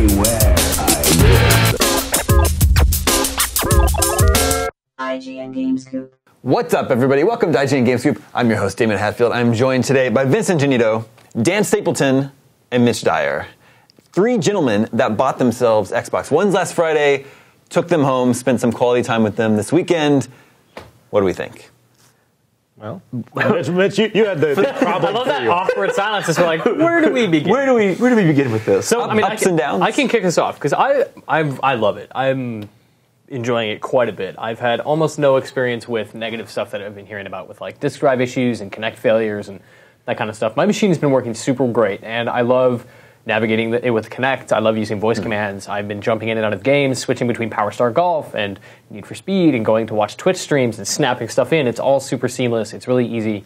beware, IGN Game Scoop. What's up, everybody? Welcome to IGN Game Scoop. I'm your host, Damon Hatfield. I'm joined today by Vincent Janito, Dan Stapleton, and Mitch Dyer. Three gentlemen that bought themselves Xbox Ones last Friday, took them home, spent some quality time with them this weekend. What do we think? Well, Mitch, you had the problem. I love that awkward silence. It's like, where do we begin? Where do we begin with this? So, Ups and downs? I can kick us off, because I love it. I'm enjoying it quite a bit. I've had almost no experience with negative stuff that I've been hearing about with like disk drive issues and Kinect failures and that kind of stuff. My machine has been working super great, and I love navigating it with Kinect. I love using voice commands. I've been jumping in and out of games, switching between Power Star Golf and Need for Speed, and going to watch Twitch streams and snapping stuff in. It's all super seamless. It's really easy.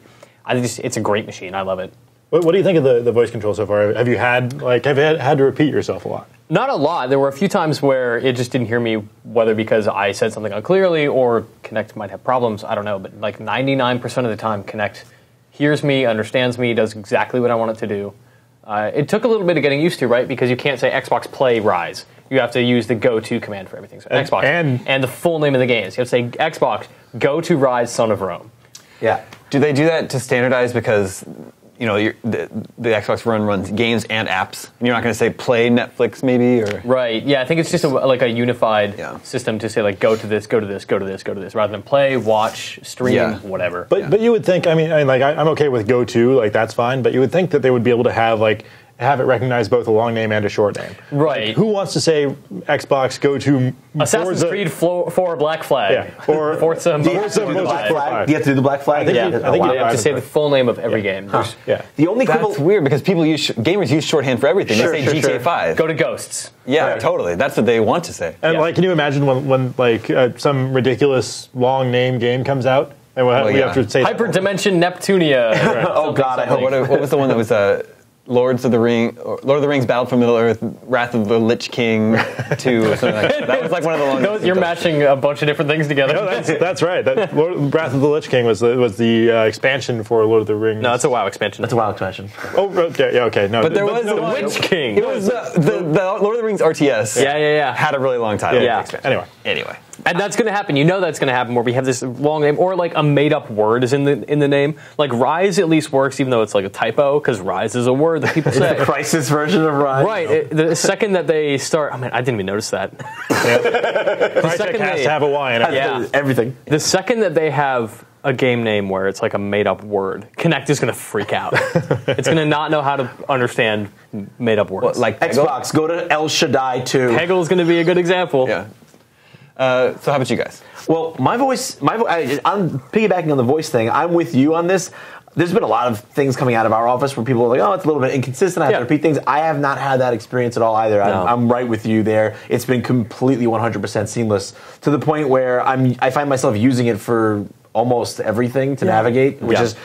It's a great machine. I love it. What do you think of the voice control so far? Have you had to repeat yourself a lot? Not a lot. There were a few times where it just didn't hear me, whether because I said something unclearly or Kinect might have problems. I don't know. But like 99% of the time, Kinect hears me, understands me, does exactly what I want it to do. It took a little bit of getting used to, right? Because you can't say Xbox Play Rise. You have to use the go to command for everything. So Xbox and the full name of the games. You have to say Xbox go to Rise Son of Rome. Yeah. Do they do that to standardize because, you know, the Xbox One runs games and apps? And you're not going to say play Netflix maybe? Or Right. Yeah, I think it's just like a unified system to say like go to this, go to this, go to this, go to this, rather than play, watch, stream, whatever. But you would think, I'm okay with go to, like that's fine, but you would think that they would be able to have it recognize both a long name and a short name. Right. Like, who wants to say Xbox go to Assassin's Creed 4 Black Flag? Yeah. Or Forza Black Flag. Do you have to do the Black Flag? I think you have to say the full name of every game. Yeah. The only That's weird because gamers use shorthand for everything. They say GTA 5. Go to Ghosts. Yeah, totally. That's what they want to say. And can you imagine when some ridiculous long name game comes out and we have to say Hyperdimension Neptunia. Right. Oh God! I hope. What was the one that was Lord of the Rings, Battle for Middle Earth, Wrath of the Lich King 2, or something like that. That was like one of the longest. You're matching a bunch of different things together. No, that's right. Wrath of the Lich King was the expansion for Lord of the Rings. No, it's a WoW expansion. That's a WoW expansion. Oh, okay, yeah, okay. No, but there was the Lich King. It was the Lord of the Rings RTS. Yeah. Had a really long title. Yeah. Anyway. And that's going to happen. You know that's going to happen where we have this long name, or like a made-up word is in the name. Like Rise at least works, even though it's like a typo, because Rise is a word that people say. The Crisis version of Rise. Right. The second that they start, I didn't even notice that. The second has to have a Y in it. Yeah. Everything. The second that they have a game name where it's like a made-up word, Kinect is going to freak out. It's going to not know how to understand made-up words. Like Xbox, go to El Shaddai 2. Peggle is going to be a good example. Yeah. So how about you guys? Well, I'm piggybacking on the voice thing. I'm with you on this. There's been a lot of things coming out of our office where people are like, oh, it's a little bit inconsistent. I have to repeat things. I have not had that experience at all either. No. I'm right with you there. It's been completely 100% seamless to the point where I find myself using it for almost everything to navigate, which is,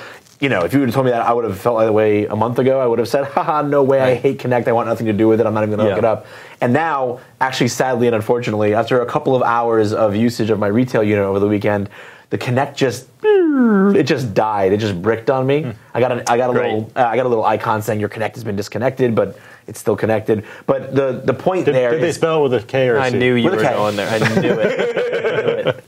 you know, if you would have told me that, I would have felt that way a month ago. I would have said, haha, no way, I hate Kinect. I want nothing to do with it. I'm not even going to look it up. And now, actually, sadly and unfortunately, after a couple of hours of usage of my retail unit over the weekend, the Kinect just died. It just bricked on me. I got a little icon saying your Kinect has been disconnected, but it's still connected. But the point there did they spell it with a K or a C? I knew you were going there. I knew it.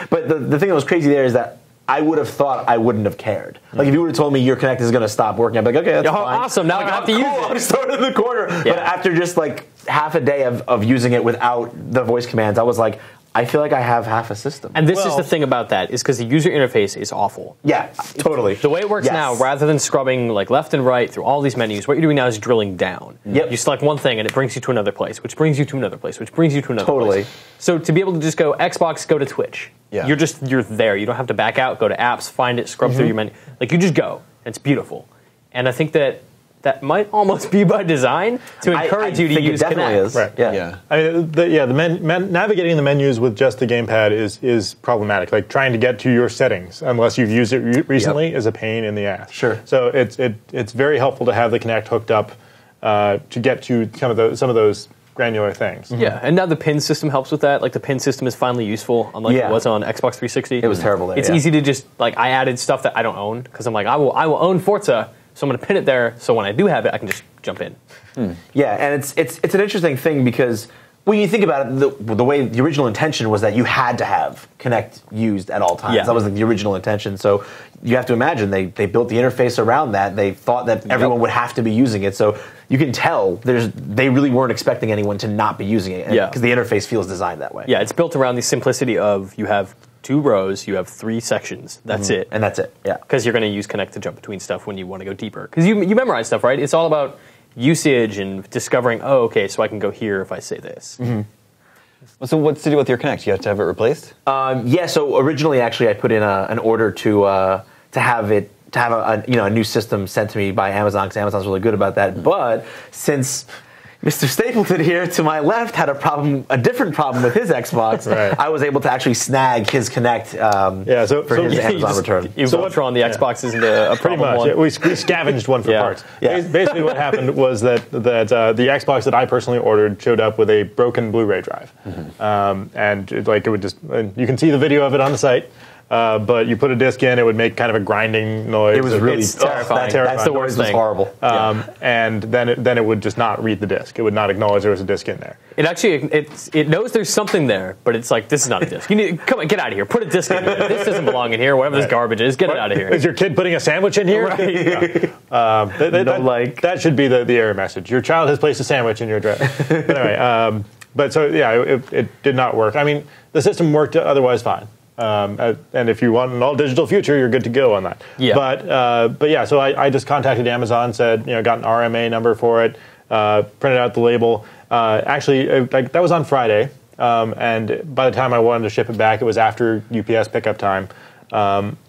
But the thing that was crazy there is that I would have thought I wouldn't have cared. Like if you would have told me your Kinect is going to stop working, I'd be like, okay, that's fine. Awesome! Now I have to use it. I'm starting in the corner. Yeah. But after just like half a day of using it without the voice commands, I was like, I feel like I have half a system. And this is the thing about that, is because the user interface is awful. Yeah, totally. The way it works now, rather than scrubbing like left and right through all these menus, what you're doing now is drilling down. Yep. You select one thing and it brings you to another place, which brings you to another place, which brings you to another place. So to be able to just go Xbox, go to Twitch. Yeah. You're there. You don't have to back out, go to apps, find it, scrub through your menu. Like you just go. And it's beautiful. And I think that might almost be by design to encourage you to use Kinect. It definitely is. Right. Yeah. I mean, navigating the menus with just the gamepad is problematic. Like trying to get to your settings, unless you've used it recently, is a pain in the ass. Sure. So it's very helpful to have the Kinect hooked up to get to some of those granular things. Yeah, and now the pin system helps with that. Like the pin system is finally useful, unlike it was on Xbox 360. It was terrible there. It's easy to just I added stuff that I don't own because I'm like I will own Forza, So I'm going to pin it there, so when I do have it, I can just jump in. Yeah, and it's an interesting thing because when you think about it, the way the original intention was that you had to have Kinect used at all times. Yeah. That was like the original intention. So you have to imagine they built the interface around that. They thought that everyone would have to be using it. So you can tell they really weren't expecting anyone to not be using it because the interface feels designed that way. Yeah, it's built around the simplicity of you have 2 rows, you have 3 sections. That's it. And that's it, yeah. Because you're going to use Kinect to jump between stuff when you want to go deeper. Because you memorize stuff, right? It's all about usage and discovering, oh, okay, so I can go here if I say this. Well, so what's to do with your Kinect? You have to have it replaced? Yeah, so originally, actually, I put in an order to have a new system sent to me by Amazon, because Amazon's really good about that. But since Mr. Stapleton here to my left had a different problem with his Xbox, I was able to actually snag his Kinect for his Amazon return. You Voltron the Xbox isn't a Pretty problem much. one. We scavenged one for parts. Yeah. Basically what happened was that the Xbox that I personally ordered showed up with a broken Blu-ray drive. And it would just, you can see the video of it on the site. But you put a disc in, it would make kind of a grinding noise. It was really terrifying. That's the worst thing. Horrible. And then it would just not read the disc. It would not acknowledge there was a disc in there. It actually it knows there's something there, but it's like, this is not a disc. You need come on, get out of here. Put a disc in here. This doesn't belong in here. Whatever this garbage is, get it out of here. Is your kid putting a sandwich in here? That should be the error message. Your child has placed a sandwich in your dress. But anyway, it did not work. I mean, the system worked otherwise fine. And if you want an all-digital future, you're good to go on that. Yeah. But yeah, so I just contacted Amazon, said, got an RMA number for it, printed out the label. That was on Friday, and by the time I wanted to ship it back, it was after UPS pickup time.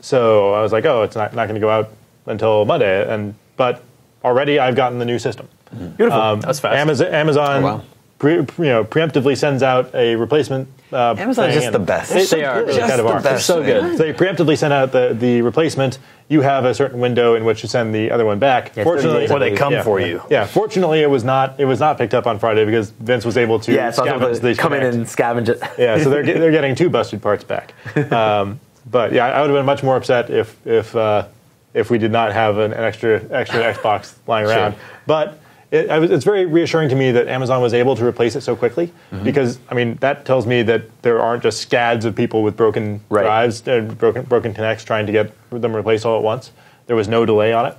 So I was like, it's not going to go out until Monday. But already I've gotten the new system. Beautiful. That's fast. Amazon preemptively sends out a replacement. Amazon's just the best. They are Just kind of the are. best. So good. So they preemptively send out the replacement. You have a certain window in which to send the other one back. Yeah, Fortunately, Or they come for you. Yeah, fortunately, it was not picked up on Friday because Vince was able to scavenge the come in Kinect. and scavenge it. Yeah, so they're getting 2 busted parts back. But yeah, I would have been much more upset if we did not have an extra Xbox lying around. Sure. But it's very reassuring to me that Amazon was able to replace it so quickly, because I mean that tells me that there aren't just scads of people with broken drives and broken Kinects trying to get them replaced all at once. There was no delay on it,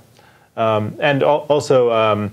and also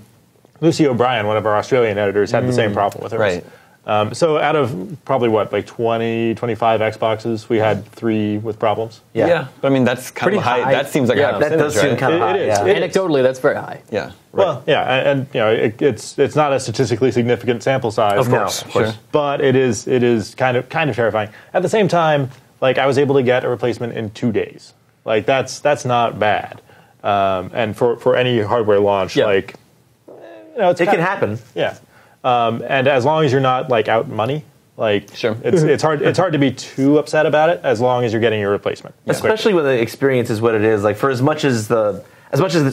Lucy O'Brien, one of our Australian editors, had the same problem with hers. Right. So out of probably 20, 25 Xboxes, we had 3 with problems. Yeah. But I mean, that's kind Pretty of high. high. That seems like a high That does percentage, seem kind of high. It is. Yeah. It is. Anecdotally, that's very high. Yeah. Well, yeah, and it's not a statistically significant sample size, Of course. Sure. but it is kind of terrifying. At the same time, I was able to get a replacement in 2 days. That's not bad, and for any hardware launch, it can happen. Yeah, and as long as you're not out money. Sure. It's hard to be too upset about it as long as you're getting your replacement. Especially when the experience is what it is. For as much as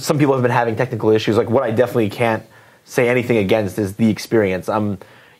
some people have been having technical issues, what I definitely can't say anything against is the experience.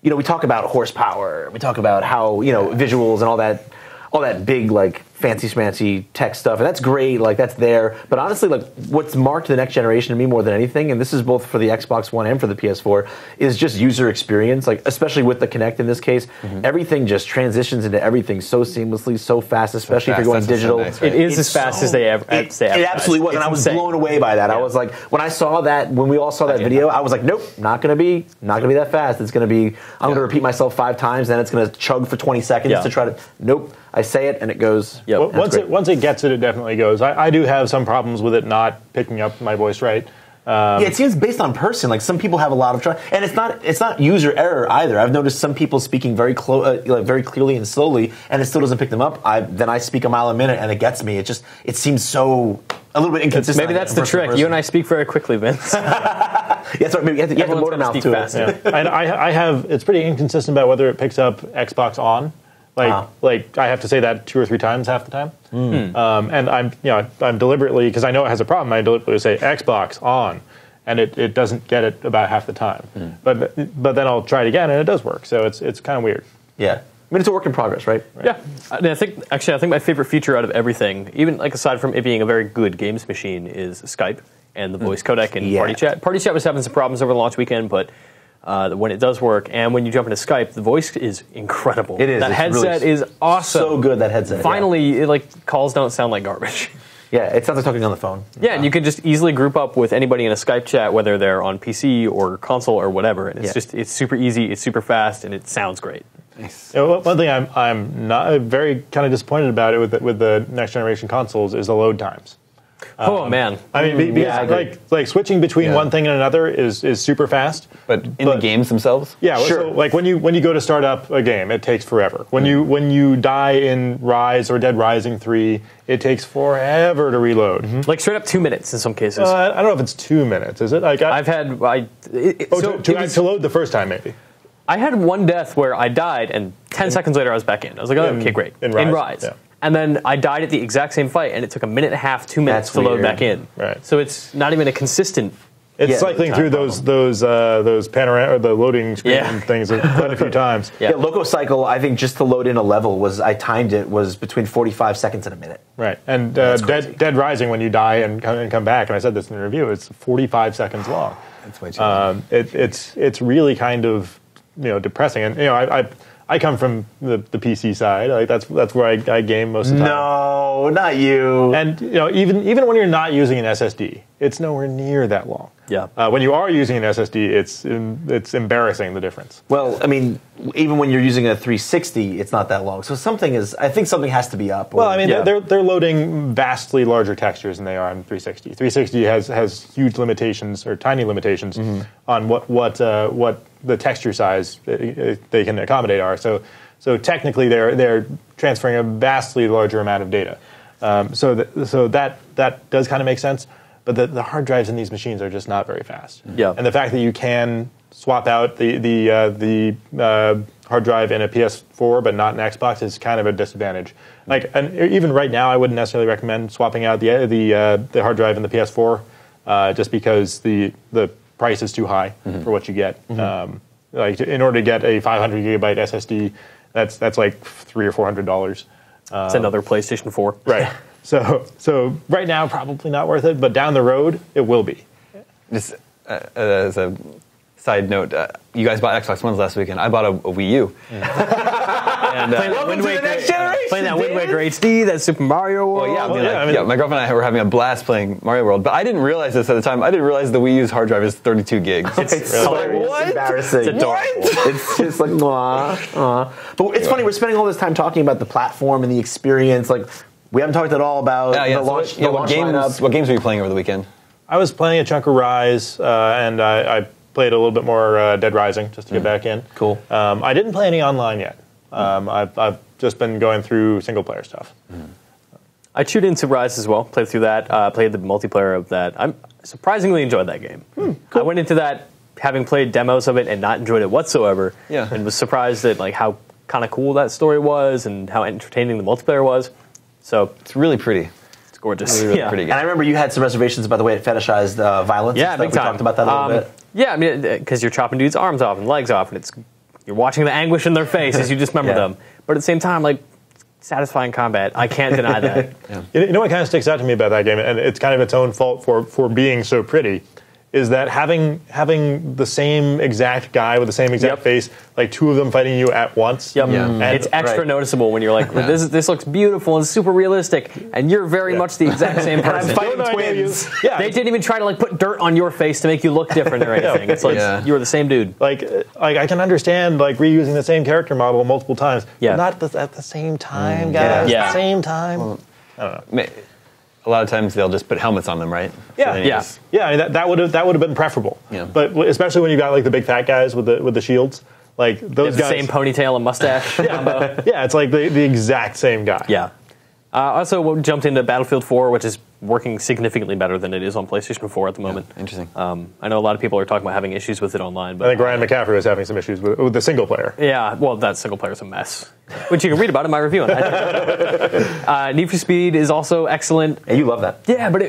We talk about horsepower, we talk about how visuals and all that big fancy schmancy tech stuff, and that's great, that's there. But honestly, what's marked the next generation to me more than anything, and this is both for the Xbox One and for the PS4, is just user experience. Especially with the Kinect in this case, everything just transitions into everything so seamlessly, so fast, especially if you're going digital. Nice, right? It is as fast as they ever. It absolutely was, and I was blown away by that. I was like, when we all saw that video, I was like, nope, not gonna be that fast. It's gonna be, I'm gonna repeat myself 5 times, then it's gonna chug for 20 seconds to try to. Nope, I say it and it goes. Yep. Once it gets it definitely goes. I do have some problems with it not picking up my voice right. It seems based on person. Some people have a lot of trouble, and it's not user error either. I've noticed some people speaking very very clearly and slowly, and it still doesn't pick them up. Then I speak a mile a minute, and it gets me. It seems so a little bit inconsistent. Maybe that's the trick. You and I speak very quickly, Vince. Yeah, sorry, maybe you have to motor mouth to it. Yeah. And I have. It's pretty inconsistent about whether it picks up Xbox on. I have to say that 2 or 3 times half the time. And I'm deliberately, because I know it has a problem, I deliberately say Xbox on, and it doesn't get it about half the time. But then I'll try it again, and it does work. So it's kind of weird. Yeah. I mean, it's a work in progress, right? Yeah. I think my favorite feature out of everything, even aside from it being a very good games machine, is Skype. and the voice codec in Yeah. Party Chat. Party Chat was having some problems over the launch weekend, but when it does work, and when you jump into Skype, the voice is incredible. It is. That It's headset really is awesome. So good, that headset. Finally, calls don't sound like garbage. Yeah, it sounds like talking on the phone. Yeah, and you can just easily group up with anybody in a Skype chat, whether they're on PC or console or whatever. And it's super easy, it's super fast, and it sounds great. Nice. One thing I'm not very kind of disappointed about it with the next generation consoles is the load times. Oh man, I mean, because like switching between one thing and another is super fast. But in the games themselves? Yeah, Sure. so like when you go to start up a game, it takes forever. When you die in Rise or Dead Rising 3, it takes forever to reload. like straight up 2 minutes in some cases. I don't know if it's 2 minutes, is it? Like to load the first time maybe. I had one death where I died, and 10 seconds later I was back in. I was like, oh, okay, great. In Rise, yeah. And then I died at the exact same fight, and it took a minute and a half, 2 minutes That's to load weird. back in. Right. So it's not even a consistent. It's Yeah, cycling through those panorama or the loading screen things quite a few times. Yeah. Yeah, Loco Cycle, I think just to load in a level I timed it, was between 45 seconds and a minute. Right, and crazy. Dead Rising, when you die and come back, and I said this in the review, it's 45 seconds long. That's way too long. It's really kind of depressing, and I come from the PC side. Like that's where I game most of the time. No, not you. And even when you're not using an SSD, it's nowhere near that long. Yeah. When you are using an SSD, it's embarrassing the difference. Well, I mean, even when you're using a 360, it's not that long. So I think something has to be up. Well, I mean, they're loading vastly larger textures than they are on 360. 360 has huge limitations or tiny limitations on what the texture size they can accommodate are. So technically, they're transferring a vastly larger amount of data. So that does kind of make sense. But the hard drives in these machines are just not very fast. Yeah. And the fact that you can swap out the hard drive in a PS4 but not an Xbox is kind of a disadvantage. And even right now, I wouldn't necessarily recommend swapping out the hard drive in the PS4 just because the price is too high for what you get. In order to get a 500 gigabyte SSD, that's like $300 or $400. It's another PlayStation 4. Right. So right now, probably not worth it, but down the road, it will be. Just as a side note, you guys bought Xbox Ones last weekend. I bought a Wii U. And, Wind Waker, generation, playing that Wind Waker HD, that Super Mario World. My girlfriend and I were having a blast playing Mario World, but I didn't realize this at the time. I didn't realize the Wii U's hard drive is 32 gigs. It's so embarrassing. It's adorable. It's just like, aw. But it's funny, we're spending all this time talking about the platform and the experience. Like, we haven't talked at all about the launch lineup. What games were you playing over the weekend? I was playing a chunk of Rise, and I played a little bit more Dead Rising just to get back in. Cool. I didn't play any online yet. I've just been going through single player stuff. I tuned into Rise as well, played through that, played the multiplayer of that. I surprisingly enjoyed that game. Cool. I went into that having played demos of it and not enjoyed it whatsoever, and was surprised at how kind of cool that story was and how entertaining the multiplayer was. So It's really pretty. it's gorgeous. Really pretty And game. I remember you had some reservations about the way it fetishized violence. Yeah, and stuff. big We time. talked about that a little bit. Yeah, I mean, because you're chopping dudes' arms off and legs off, and you're watching the anguish in their face as you dismember them. But at the same time, satisfying combat. I can't deny that. You know what kind of sticks out to me about that game, and it's kind of its own fault for being so pretty, is that having the same exact guy with the same exact face, two of them fighting you at once. Yep. Yeah. And It's extra noticeable when you're like, this looks beautiful and super realistic, and you're very much the exact same person. I'm fighting No, no, I know twins. Yeah, They didn't even try to put dirt on your face to make you look different or anything. It's you're the same dude. I can understand reusing the same character model multiple times, Yeah. but not at the same time, guys. Yeah. At the same time. A lot of times they'll just put helmets on them, right? Yeah. So I mean, that would have been preferable. Yeah. But especially when you got the big fat guys with the shields, those The guys. same ponytail and mustache. Yeah, it's the exact same guy. Yeah. Also jumped into Battlefield 4, which is working significantly better than it is on PlayStation 4 at the moment. Interesting. I know a lot of people are talking about having issues with it online. But I think Ryan McCaffrey was having some issues with the single player. yeah, well, that single player is a mess, which you can read about in my review on that. Need for Speed is also excellent. And you love that. Yeah, but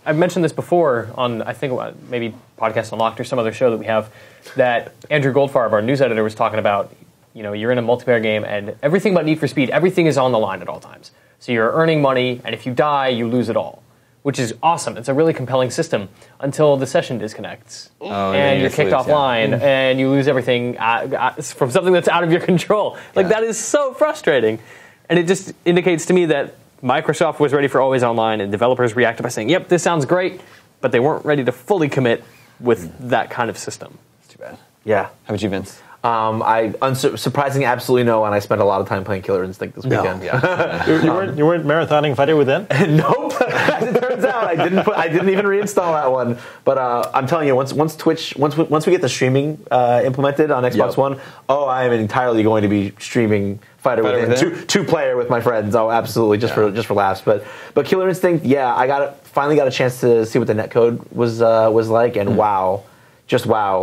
I've mentioned this before on, I think, maybe Podcast Unlocked or some other show that we have, that Andrew Goldfarb, our news editor, was talking about, you're in a multiplayer game and everything about Need for Speed, everything is on the line at all times. So you're earning money, and if you die, you lose it all. which is awesome. It's a really compelling system until the session disconnects. Oh, and you're kicked offline and you lose everything from something that's out of your control. Like, that is so frustrating. And it just indicates to me that Microsoft was ready for always online, and developers reacted by saying, yep, this sounds great, but they weren't ready to fully commit with that kind of system. It's too bad. Yeah. How about you, Vince? Surprisingly, absolutely no, and I spent a lot of time playing Killer Instinct this weekend. Yeah. You weren't marathoning Fighter Within? Nope. As it turns out, I didn't even reinstall that one. But I'm telling you, once we get the streaming implemented on Xbox One, I am entirely going to be streaming Fighter Within two player with my friends. Oh, absolutely, just for laughs. But Killer Instinct, finally got a chance to see what the netcode was like, and wow,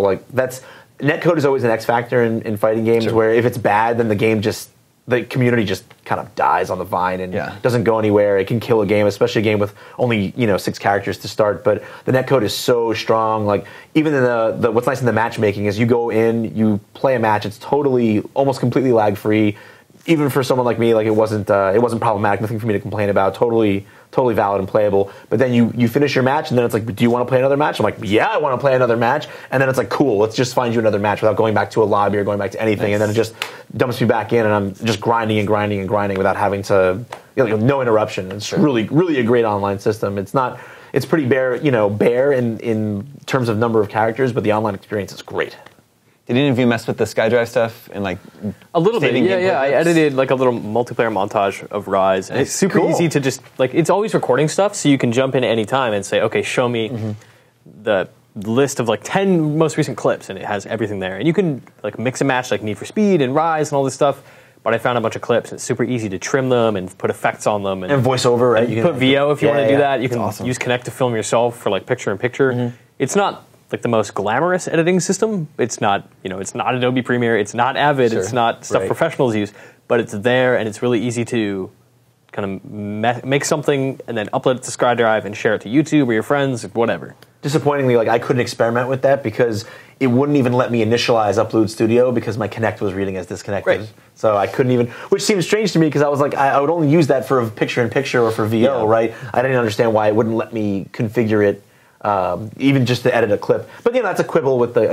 like that's. Netcode is always an X factor in fighting games, where if it's bad, then the community just kind of dies on the vine and doesn't go anywhere. It can kill a game, especially a game with only 6 characters to start. But the netcode is so strong. Like, even in the what's nice in the matchmaking is you go in, you play a match, it's almost completely lag free. Even for someone like me, like it wasn't problematic, nothing for me to complain about. Totally valid and playable. But then you finish your match, and then it's like, do you want to play another match? I'm like, yeah, I want to play another match. And then it's like, cool, let's just find you another match without going back to a lobby or going back to anything. Nice. And then it just dumps me back in, and I'm just grinding without having to, no interruption. It's really a great online system. It's pretty bare in terms of number of characters, but the online experience is great. Did any of you mess with the SkyDrive stuff and a little bit? Yeah. I edited a little multiplayer montage of Rise. And it's super easy to just it's always recording stuff, so you can jump in at any time and say, okay, show me the list of 10 most recent clips, and it has everything there. And you can mix and match Need for Speed and Rise and all this stuff. But I found a bunch of clips, and it's super easy to trim them and put effects on them. And voiceover, right? You can put VO if you want to do that. You can use Kinect to film yourself for picture-in-picture. It's not the most glamorous editing system. It's not, it's not Adobe Premiere, it's not Avid, it's not stuff professionals use, but it's there, and it's really easy to kind of make something and then upload it to SkyDrive and share it to YouTube or your friends, whatever. Disappointingly, I couldn't experiment with that because it wouldn't even let me initialize Upload Studio because my Kinect was reading as disconnected. Right. So I couldn't even, which seems strange to me because I was I would only use that for picture-in-picture or for VO, right? I didn't understand why it wouldn't let me configure it even just to edit a clip. But that's a quibble with the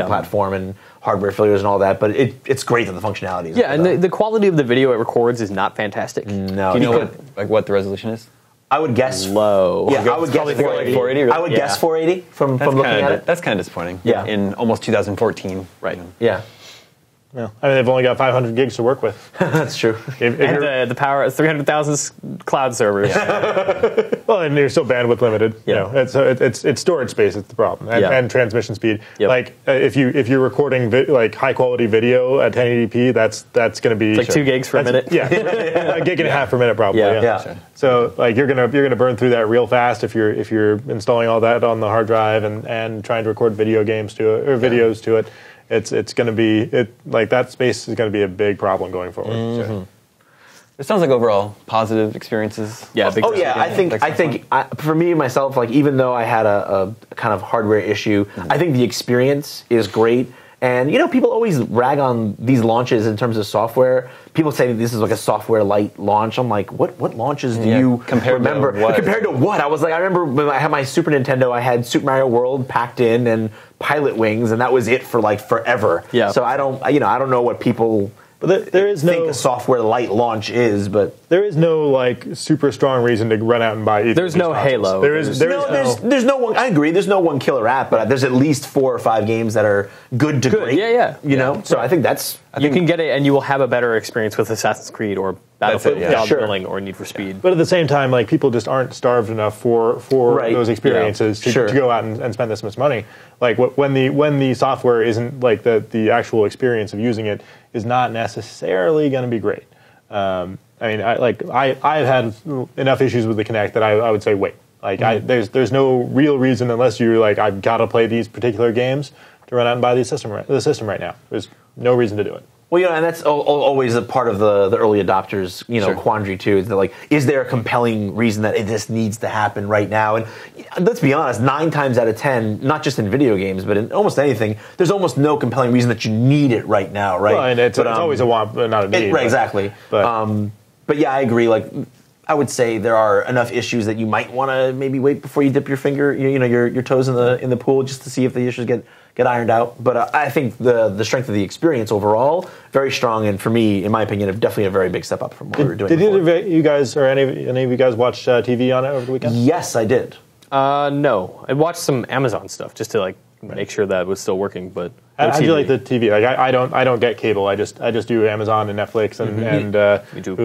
platform and hardware failures and all that. But it's great that the functionality is and the quality of the video it records is not fantastic. No. Do you know what the resolution is? I would guess low. Yeah, I would guess 480. 480 really? I would guess 480 from looking at it. That's kind of disappointing. Yeah. In almost 2014. Right. Yeah. Yeah. They've only got 500 gigs to work with. That's true. And the power of 300,000 cloud servers. Well, and you're still bandwidth limited. Yeah. It's storage space. It's the problem, and transmission speed. Yep. If you're recording high quality video at 1080p, that's going to be it's 2 gigs for a minute. Yeah, a gig and a half per minute probably. Yeah. Sure. So you're gonna burn through that real fast if you're installing all that on the hard drive and trying to record video games to it or videos to it. It's going to be that space is going to be a big problem going forward. Mm-hmm. So. It sounds like overall positive experiences. Yeah. I think for me myself, even though I had a kind of hardware issue, I think the experience is great. And people always rag on these launches in terms of software. People say this is a software light launch. I'm like, what launches do you remember? Compared to what? I remember when I had my Super Nintendo, I had Super Mario World packed in and Pilot Wings, and that was it for forever. Yeah. So I don't know what people think a software light launch is, but there is no super strong reason to run out and buy either. There's no Halo. There's no one. I agree. There's no one killer app, but there's at least 4 or 5 games that are good to great. Yeah. So I think you can get it, and you will have a better experience with Assassin's Creed or Battlefield Billing or Need for Speed. But at the same time, people just aren't starved enough for those experiences to go out and spend this much money. When the software isn't the actual experience of using it is not necessarily going to be great. I've had enough issues with the Kinect that I would say wait. There's no real reason unless you're I've got to play these particular games to run out and buy the system right now. There's no reason to do it. Well, and that's always a part of the early adopters, quandary too. Is that is there a compelling reason that this needs to happen right now? And let's be honest, 9 times out of 10, not just in video games, but in almost anything, there's almost no compelling reason that you need it right now, right? Well, and it's always a want, but not a need. Right, exactly. But yeah, I agree. I would say there are enough issues that you might want to maybe wait before you dip your finger, your toes in the pool, just to see if the issues get ironed out. But I think the strength of the experience overall very strong, and for me, in my opinion, definitely a very big step up from what we were doing. Did before. either of you guys or any of you guys watch TV on it over the weekend? Yes, I did. No, I watched some Amazon stuff just to make sure that was still working. But no How do you TV. like the TV? Like I don't get cable. I just do Amazon and Netflix and Me too.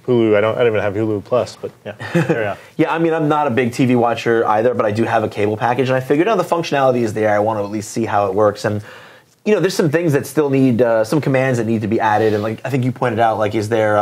Hulu. I don't even have Hulu Plus, but yeah, there we are. Yeah, I mean, I'm not a big TV watcher either, but I do have a cable package, and I figured out the functionality is there. I want to at least see how it works, and there's some things that still need some commands that need to be added, and like I think you pointed out, like is there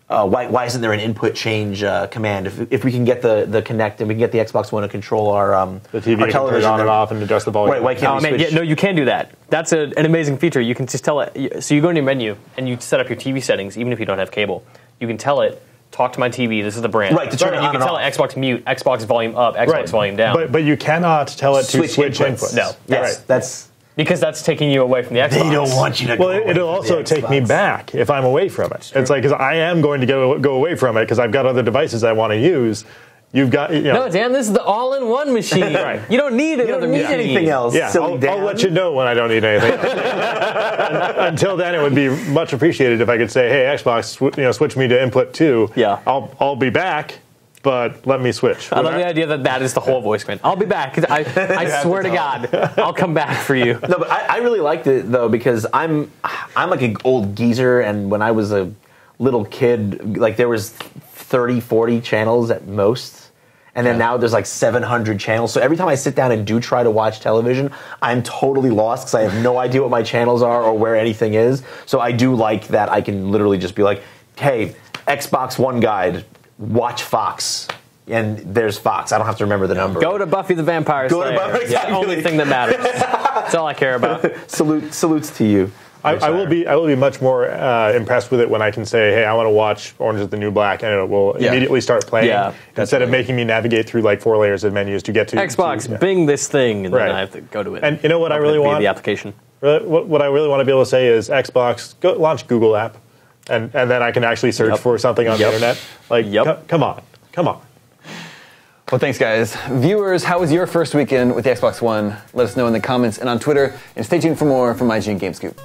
why isn't there an input change command? If we can get the Kinect and we can get the Xbox One to control our The TV our can television turn on and off and adjust the volume. Right, why can't we switch? No, you can do that. That's an amazing feature. You can just tell it. So you go into your menu and you set up your TV settings, even if you don't have cable. You can tell it, talk to my TV. This is the brand. Right, to turn it You on can and tell off. it Xbox mute, Xbox volume up, Xbox volume down. But you cannot tell it to switch inputs. No. Yes, Right. that's. Because that's taking you away from the Xbox. They don't want you to. Well, go away it'll from also the take me Xbox. back if I'm away from it. It's like because I am going to go away from it because I've got other devices I want to use. You've got No, Dan, this is the all-in-one machine. Right. You don't need You another don't need machine. anything else. Yeah, silly Dan. I'll let you know when I don't need anything else. Until then, it would be much appreciated if I could say, "Hey, Xbox, switch me to input 2. Yeah. I'll be back, but let me switch." I love the idea that is the whole voice command. I'll be back. I swear to God, I'll come back for you. No, but I really liked it though because I'm like an old geezer, and when I was a little kid, like there was 30, 40 channels at most. And then now there's like 700 channels. So every time I sit down and do try to watch television, I'm totally lost because I have no idea what my channels are or where anything is. So I do like that I can literally just be like, hey, Xbox One guide, watch Fox. And there's Fox. I don't have to remember the number. Go to Buffy the Vampire Slayer. Go to Buffy, It's the only thing that matters. That's all I care about. Salutes to you. I will be much more impressed with it when I can say, "Hey, I want to watch Orange is the New Black," and it will immediately start playing instead of making me navigate through like 4 layers of menus to get to Xbox, Bing this thing, and Right. then I have to go to it. And you know what I really want? The application. What I really want to be able to say is Xbox, go launch Google app, and then I can actually search for something on the internet. Like, come on. Well, thanks, guys. Viewers, how was your first weekend with the Xbox One? Let us know in the comments and on Twitter, and stay tuned for more from IGN Game Scoop.